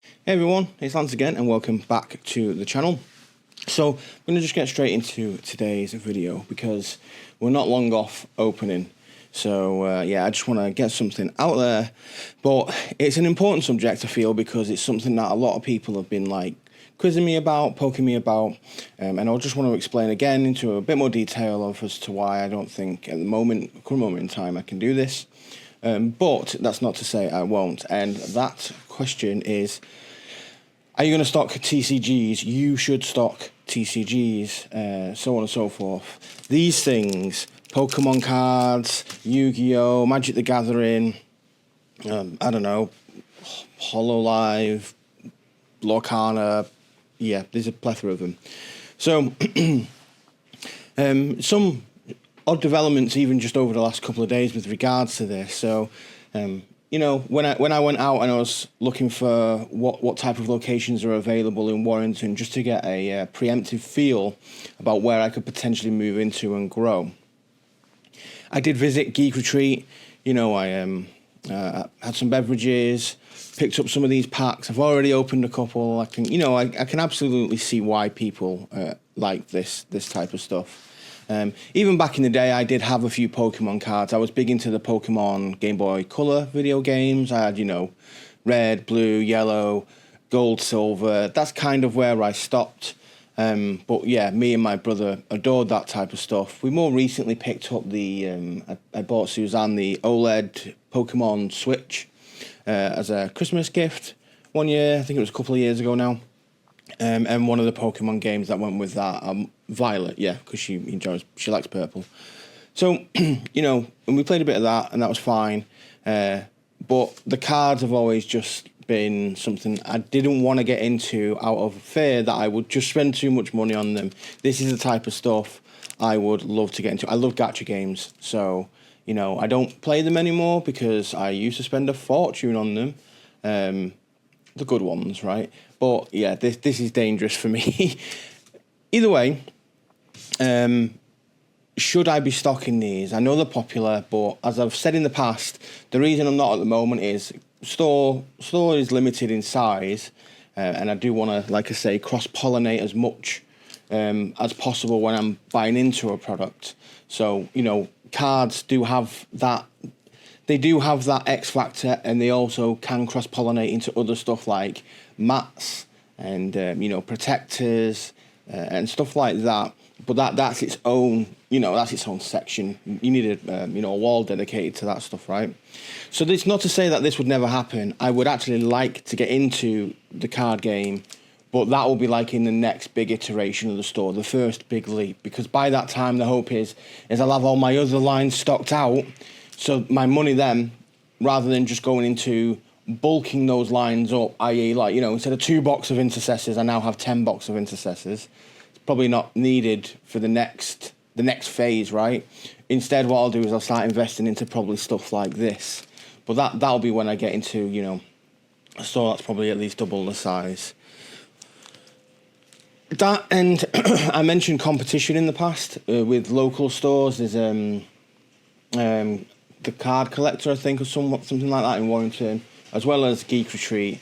Hey everyone, it's Lance again and welcome back to the channel. So I'm going to just get straight into today's video because we're not long off opening. So yeah, I just want to get something out there, but it's an important subject I feel because it's something that a lot of people have been like quizzing me about, poking me about, and I just want to explain again into a bit more detail as to why I don't think at the current moment in time I can do this. But that's not to say I won't, and that question is, are you going to stock TCGs? You should stock TCGs, so on and so forth. These things, Pokemon cards, Yu-Gi-Oh, Magic the Gathering, I don't know, HoloLive, Lorcana, yeah, there's a plethora of them. So, some odd developments even just over the last couple of days with regards to this. So, you know, when I went out and I was looking for what type of locations are available in Warrington, just to get a preemptive feel about where I could potentially move into and grow, I did visit Geek Retreat. You know, I had some beverages, picked up some of these packs. I've already opened a couple. I can absolutely see why people like this type of stuff. Even back in the day, I did have a few Pokemon cards. I was big into the Pokemon Game Boy Color video games. I had, you know, red, blue, yellow, gold, silver. That's kind of where I stopped. But yeah, me and my brother adored that type of stuff. We more recently picked up I bought Suzanne the OLED Pokemon Switch as a Christmas gift one year. I think it was a couple of years ago now. And one of the Pokemon games that went with that, Violet, yeah, because she likes purple. So, you know, and we played a bit of that, and that was fine. But the cards have always just been something I didn't want to get into out of fear that I would just spend too much money on them. This is the type of stuff I would love to get into. I love gacha games, so, you know, I don't play them anymore because I used to spend a fortune on them. The good ones, right? But yeah, this is dangerous for me. Either way, should I be stocking these? I know they're popular, but as I've said in the past, the reason I'm not at the moment is store is limited in size, and I do want to, like I say, cross-pollinate as much as possible when I'm buying into a product. So, you know, cards do have that. They do have that X factor, and they also can cross-pollinate into other stuff like mats and you know, protectors and stuff like that. But that's its own, you know, that's its own section. You need a you know, a wall dedicated to that stuff, right? So it's not to say that this would never happen. I would actually like to get into the card game, but that will be like in the next big iteration of the store, the first big leap, because by that time the hope is I'll have all my other lines stocked out. So my money then, rather than just going into bulking those lines up, i.e. like, you know, instead of 2 boxes of intercessors, I now have 10 boxes of intercessors. It's probably not needed for the next phase, right? Instead, what I'll do is I'll start investing into probably stuff like this. But that'll be when I get into, you know, a store that's probably at least double the size. That, and I mentioned competition in the past with local stores. There's the Card Collector, I think, or something like that in Warrington, as well as Geek Retreat,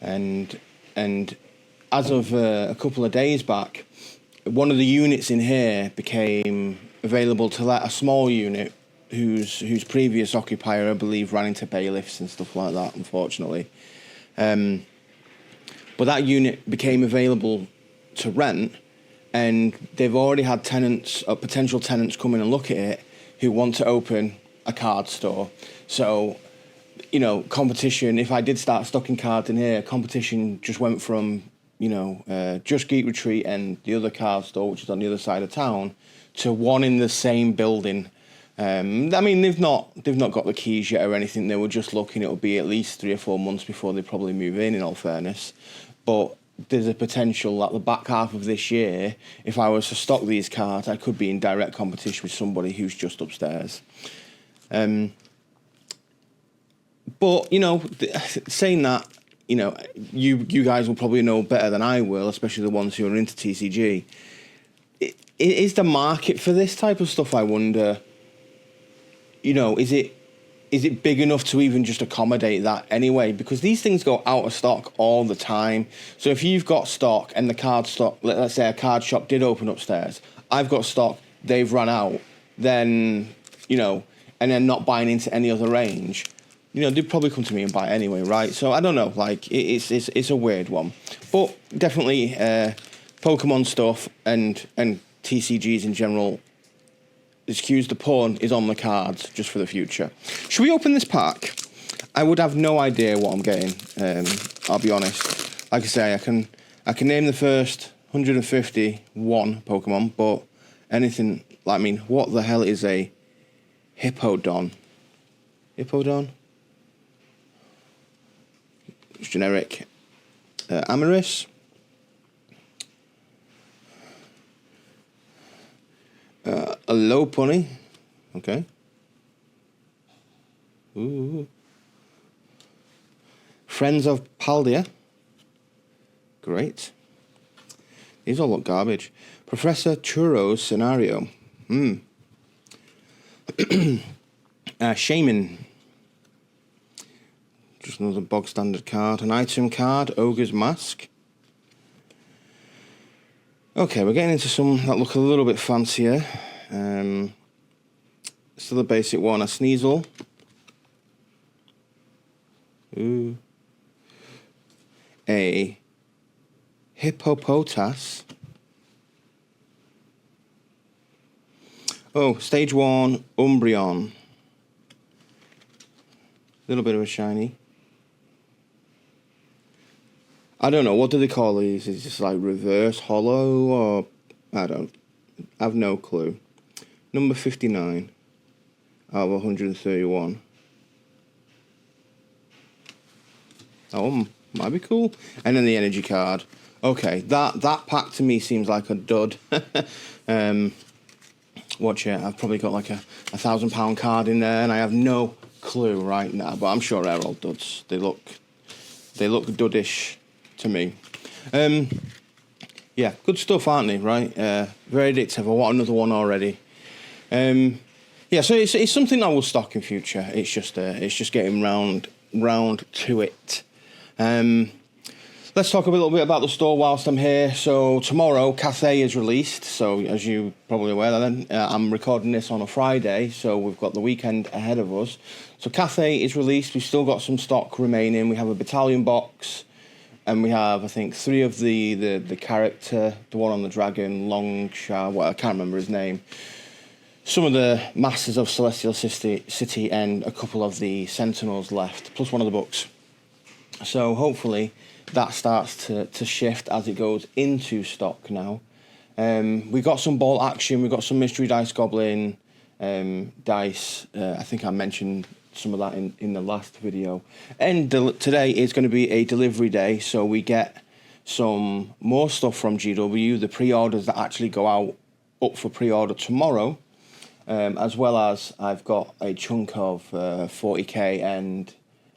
and as of a couple of days back, one of the units in here became available to let a small unit whose previous occupier, I believe, ran into bailiffs and stuff like that, unfortunately. But that unit became available to rent, and they've already had potential tenants come in and look at it who want to open a card store. So, you know, competition, if I did start stocking cards in here, competition just went from, you know, just Geek Retreat and the other card store, which is on the other side of town, to one in the same building. I mean, they've not got the keys yet or anything. They were just looking. It'll be at least 3 or 4 months before they probably move in all fairness. But there's a potential that the back half of this year, if I was to stock these cards, I could be in direct competition with somebody who's just upstairs. But, you know, saying that, you know, you guys will probably know better than I will, especially the ones who are into TCG. Is the market for this type of stuff, I wonder? You know, is it is it big enough to even just accommodate that anyway? Because these things go out of stock all the time. So if you've got stock and the card stock, let's say a card shop did open upstairs, I've got stock, they've run out, then, you know, and then not buying into any other range, you know, they'd probably come to me and buy it anyway, right? So I don't know, like, it's a weird one. But definitely Pokemon stuff and TCGs in general, excuse the pun, is on the cards just for the future. Should we open this pack? I would have no idea what I'm getting, I'll be honest. Like I say, I can name the first 151 Pokemon, but anything, I mean, what the hell is a Hippowdon? Hippowdon? It's generic. Amoris. A low pony. Okay. Ooh. Friends of Paldea. Great. These all look garbage. Professor Churro's Scenario. Shaman. Just another bog standard card. An item card. Ogre's Mask. Okay, we're getting into some that look a little bit fancier. Still a basic one. A Sneasel. Ooh. A Hippopotas. Oh, stage 1 Umbreon. Little bit of a shiny. I don't know, what do they call these? Is this like reverse hollow or I have no clue. Number 59 out of 131. Oh, might be cool. And then the energy card. Okay, that pack to me seems like a dud. Watch it, I've probably got like a £1,000 card in there and I have no clue right now, but I'm sure they're all duds. They look duddish to me. Yeah, good stuff, aren't they, right? Very addictive. I want another one already. Yeah, so it's something I will stock in future. It's just getting round to it. Let's talk a little bit about the store whilst I'm here. So tomorrow, Cathay is released. So as you probably aware, then I'm recording this on a Friday, so we've got the weekend ahead of us. So Cathay is released. We've still got some stock remaining. We have a battalion box, and we have, I think, 3 of the character, the one on the dragon, Longsha, well, I can't remember his name. Some of the Masters of Celestial City, and a couple of the Sentinels left, plus one of the books. So hopefully that starts to shift as it goes into stock now. We got some bolt action, we got some mystery dice goblin dice. I think I mentioned some of that in the last video. And today is going to be a delivery day, so we get some more stuff from GW, the pre-orders that actually go out up for pre-order tomorrow, as well as I've got a chunk of 40k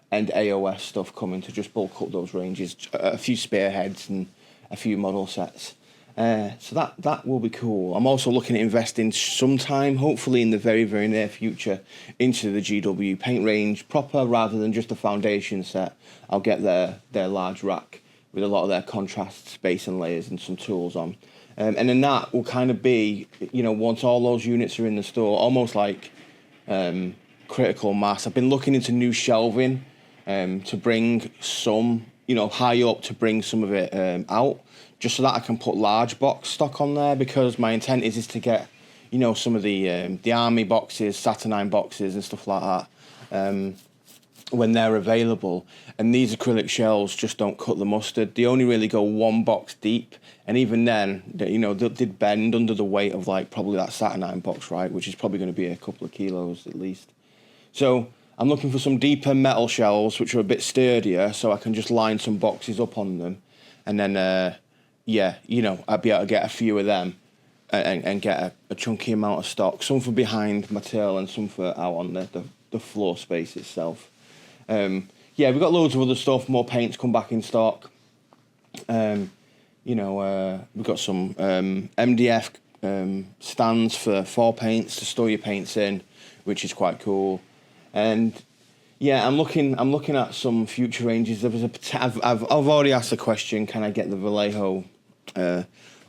and AOS stuff coming to just bulk up those ranges, a few spearheads and a few model sets. So that will be cool. I'm also looking at investing sometime, hopefully in the very, very near future, into the GW paint range proper, rather than just a foundation set. I'll get their large rack with a lot of their contrast, base and layers and some tools on. And then that will kind of be, you know, once all those units are in the store, almost like critical mass. I've been looking into new shelving to bring some, you know, high up, to bring some of it out, just so that I can put large box stock on there, because my intent is to get, you know, some of the army boxes, Saturnine boxes and stuff like that when they're available. And these acrylic shells just don't cut the mustard. They only really go 1 box deep, and even then, you know, they'd bend under the weight of like probably that Saturnine box, right, which is probably going to be a couple of kilos at least. So I'm looking for some deeper metal shells which are a bit sturdier, so I can just line some boxes up on them, and then yeah, you know, I'd be able to get a few of them and get a chunky amount of stock, some for behind my tail and some for out on the floor space itself. Yeah, we've got loads of other stuff, more paints come back in stock. You know, we've got some MDF stands for paints to store your paints in, which is quite cool. And Yeah, I'm looking at some future ranges. There was I've already asked the question, can I get the Vallejo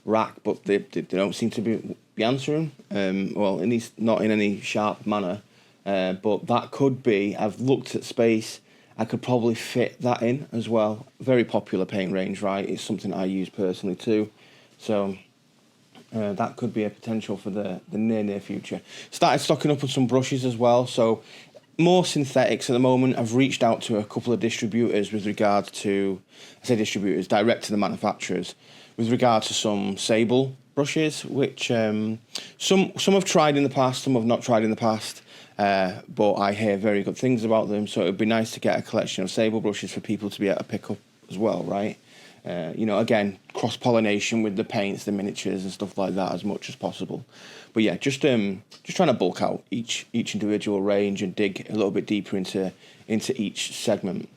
rack, but they don't seem to be answering. Well, at least not in any sharp manner. But that could be. I've looked at space. I could probably fit that in as well. Very popular paint range, right? It's something I use personally too. So that could be a potential for the near future. Started stocking up on some brushes as well. So more synthetics at the moment. I've reached out to a couple of distributors with regards to, I say distributors, direct to the manufacturers, with regard to some sable brushes, which some have tried in the past, some have not tried in the past, but I hear very good things about them. So it would be nice to get a collection of sable brushes for people to be able to pick up as well, right? You know, again, cross-pollination with the paints, the miniatures and stuff like that as much as possible. But yeah, just trying to bulk out each individual range and dig a little bit deeper into each segment.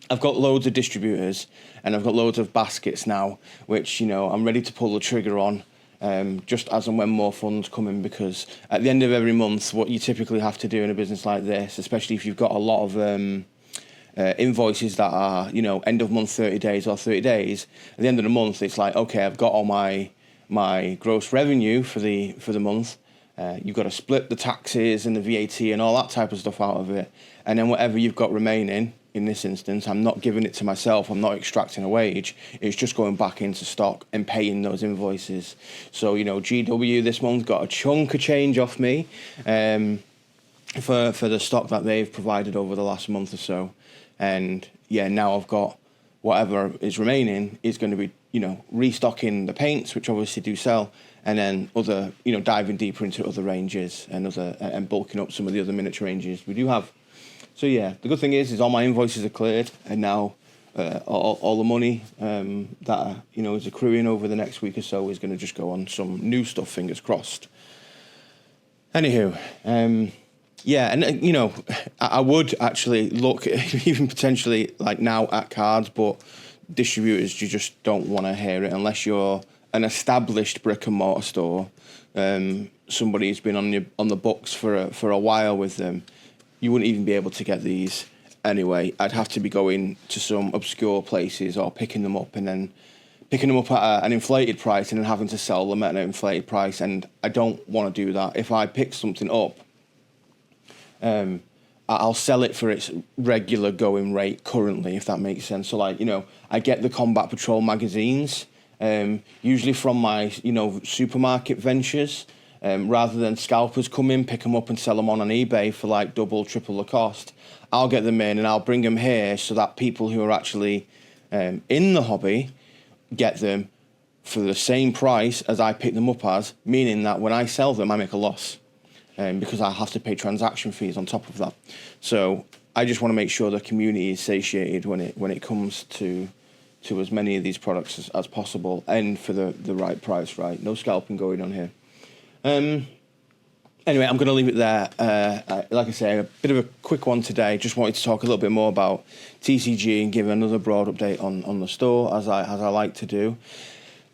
I've got loads of distributors and I've got loads of baskets now, which, you know, I'm ready to pull the trigger on just as and when more funds come in, because at the end of every month, what you typically have to do in a business like this, especially if you've got a lot of invoices that are, you know, end of month 30 days or 30 days, at the end of the month, it's like, okay, I've got all my gross revenue for the month. You've got to split the taxes and the VAT and all that type of stuff out of it. And then whatever you've got remaining, in this instance, I'm not giving it to myself. I'm not extracting a wage. It's just going back into stock and paying those invoices. So, you know, GW this month got a chunk of change off me for the stock that they've provided over the last month or so. And yeah, now I've got whatever is remaining is going to be, you know, restocking the paints, which obviously do sell, and then other, you know, diving deeper into other ranges and bulking up some of the other miniature ranges we do have. So yeah, the good thing is all my invoices are cleared, and now all the money that you know is accruing over the next week or so is going to just go on some new stuff. Fingers crossed. Anywho, yeah, and you know, I would actually look even potentially like now at cards, but distributors, you just don't want to hear it unless you're an established brick and mortar store. Somebody who's been on the books for a while with them. You wouldn't even be able to get these anyway. I'd have to be going to some obscure places or picking them up and then picking them up at an inflated price and then having to sell them at an inflated price. And I don't want to do that. If I pick something up, I'll sell it for its regular going rate currently, if that makes sense. So, like, you know, I get the Combat Patrol magazines, usually from my, you know, supermarket ventures. Rather than scalpers come in, pick them up and sell them on eBay for like double, triple the cost, I'll get them in and I'll bring them here so that people who are actually in the hobby get them for the same price as I pick them up as, meaning that when I sell them, I make a loss because I have to pay transaction fees on top of that. So I just want to make sure the community is satiated when it comes to as many of these products as possible and for the right price, right? No scalping going on here. Anyway, I'm going to leave it there. Like I say, a bit of a quick one today. Just wanted to talk a little bit more about TCG and give another broad update on the store, as I like to do.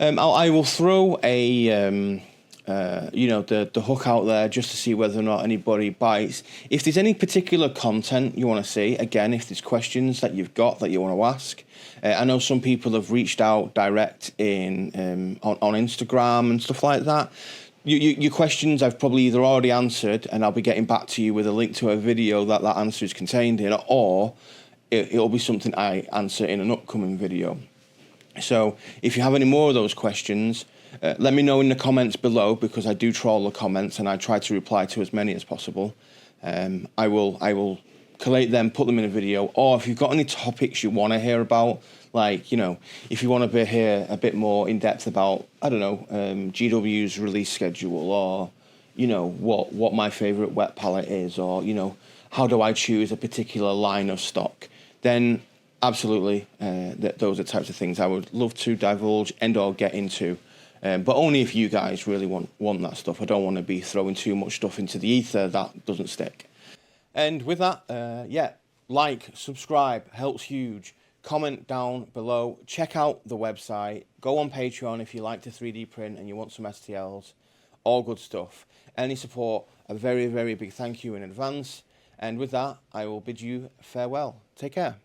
I will throw a you know, the hook out there just to see whether or not anybody bites. If there's any particular content you want to see, again, if there's questions that you've got that you want to ask. I know some people have reached out direct on Instagram and stuff like that. Your questions I've probably either already answered, and I'll be getting back to you with a link to a video that answer is contained in, or it'll be something I answer in an upcoming video. So if you have any more of those questions, let me know in the comments below, because I do troll the comments and I try to reply to as many as possible. I will collate them, put them in a video, or if you've got any topics you want to hear about, like, you know, if you want to hear a bit more in depth about, I don't know, GW's release schedule, or, you know, what my favourite wet palette is, or, you know, how do I choose a particular line of stock, then absolutely, those are types of things I would love to divulge and or get into. But only if you guys really want that stuff. I don't want to be throwing too much stuff into the ether that doesn't stick. And with that, yeah, like, subscribe, helps huge. Comment down below. Check out the website. Go on Patreon if you like to 3D print and you want some STLs. All good stuff. Any support, a very, very big thank you in advance. And with that, I will bid you farewell. Take care.